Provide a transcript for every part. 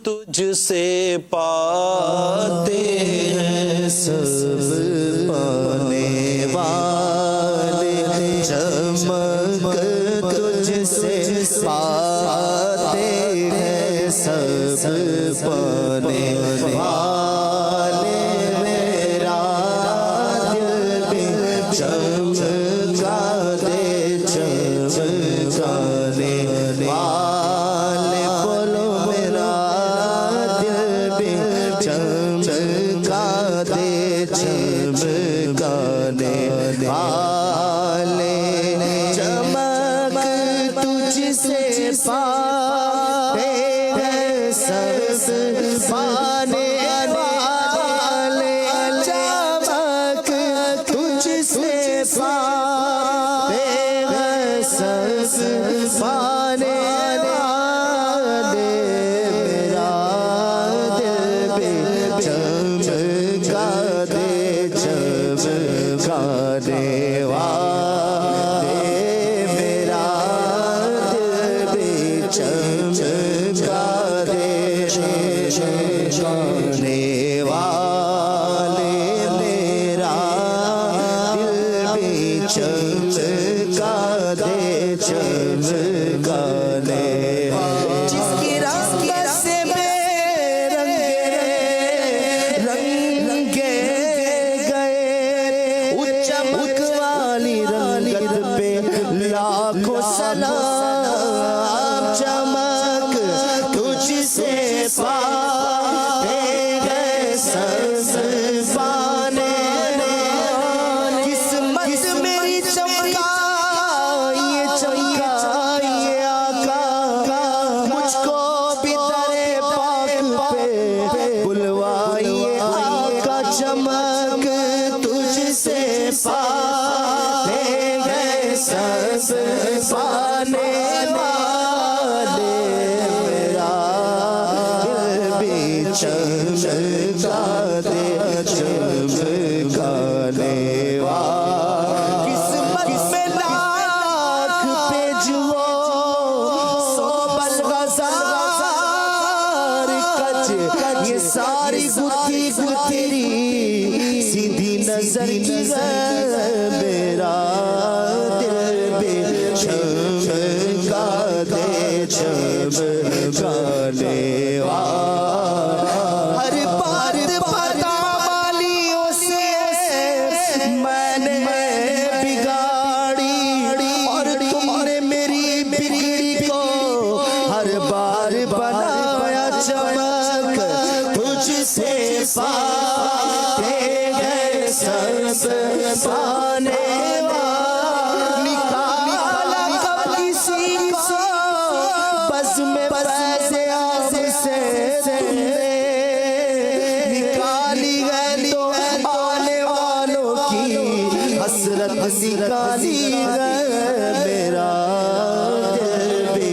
تجھ سے پاتے ہیں سب پانے والے، چمک تجھ سے پاتے ہیں سب پانے والے، میرا دل بھی چمکا دے چمکانے والے، بولو میرا دل بھی چمکا دے چمکانے والے، چمک تجھ سے پاتے ہیں سب پانے والے، چمک تجھ سے پاتے ہیں سب پانے والے، میرا دل بھی چمکا دے چمکانے والے، میرا دل بھی چمکا دے چمکانے والے، میرا دل بھی چمکا دے چمکانے والے، جس کی رحمت سے میں رنگے گئے، اس چمک والی رنگت پہ لاکھوں سلام، چمک تجھ سے پاتے ہیں سب پانے والے، قسمت میری چمکائیے چمکائیے آقا، مجھ کو بھی در پاک پہ بلوائیے آقا، چمک تجھ سے پاتے ہیں سب پانے والے، میرا دل بھی چمکا دے چمکانے والے، قسمت میں لاکھ پیجو سو بلغزار کچ، یہ ساری گتھی گتھری سیدھی نظر کی ہے، میرا دل بھی چمکا دے چمکانے والے، ہر بات پتا والیوں سے میں نے بگاڑی، اور تم نے میری بگڑی کو ہر بار بنایا، چمک تجھ سے پاتے ہیں سب پانے والے، نکالا کب کسی کو بس میں پیسے آپ سے تم نے، نکالی ہے تو آنے والوں کی حسرت نکالی ہے، میرا دل بھی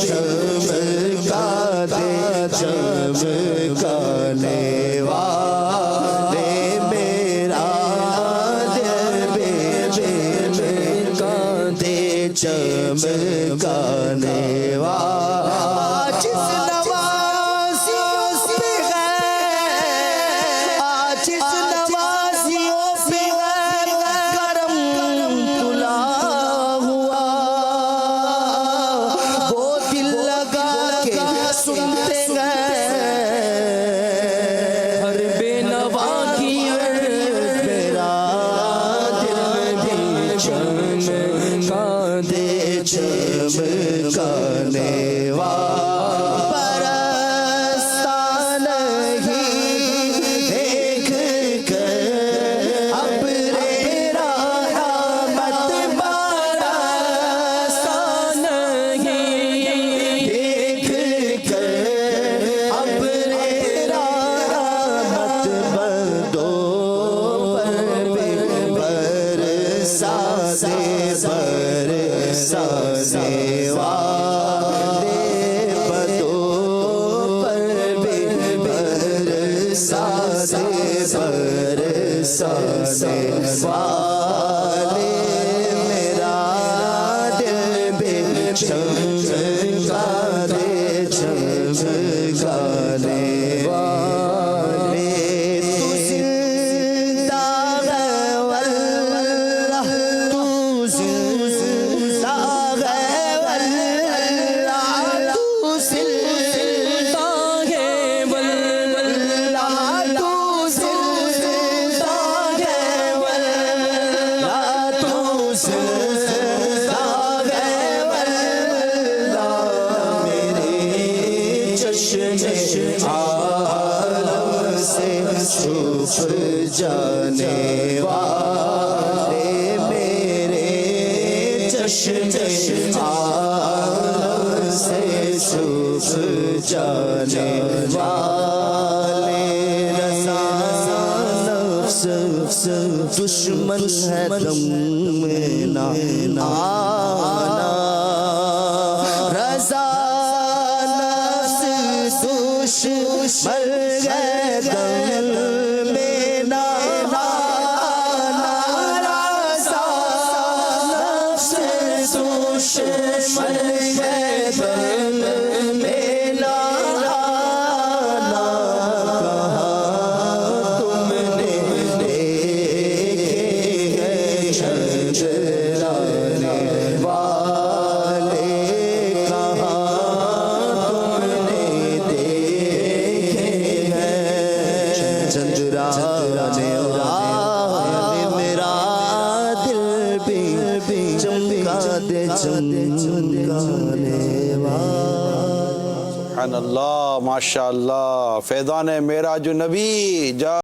چمکا دے چمکانے والے، میرا دل بھی چمکا دے چمکانے والے، عاجز نوازیوں پہ ہے، عاجز نوازیوں پہ ہے کرم تلا ہوا، وہ دل لگا کے سنتے ہیں ہر بے نوا کی، میرا دل بھی چمکا دے چمکانے والے، برستا نہیں دیکھ کر ابر رحمت، برستا نہیں دیکھ کر ابر رحمت، بندوں پر برسا دے برسا دے والے، بندوں پر برسا دے برسا دے والے، میرا دل بھی چمکا دے چمکانے عالم سے چھپ جانے والے میرے چشم عالم سے چھپ جانے والے رضا نفس دشمن ہے دم میں نہ آنا رضا نفس دشمن ہے دم میں نہ آنا رضا نفس دشمن ہے دم میں نہ آنا کہاں تم نے دیکھے ہیں چندرانے والے کہاں تم نے دیکھے ہیں چندرانے والے میرا دل بھی چمکا دے چمکانے والے سبحان اللہ، ماشاء اللہ، فیضان معراج النبی جا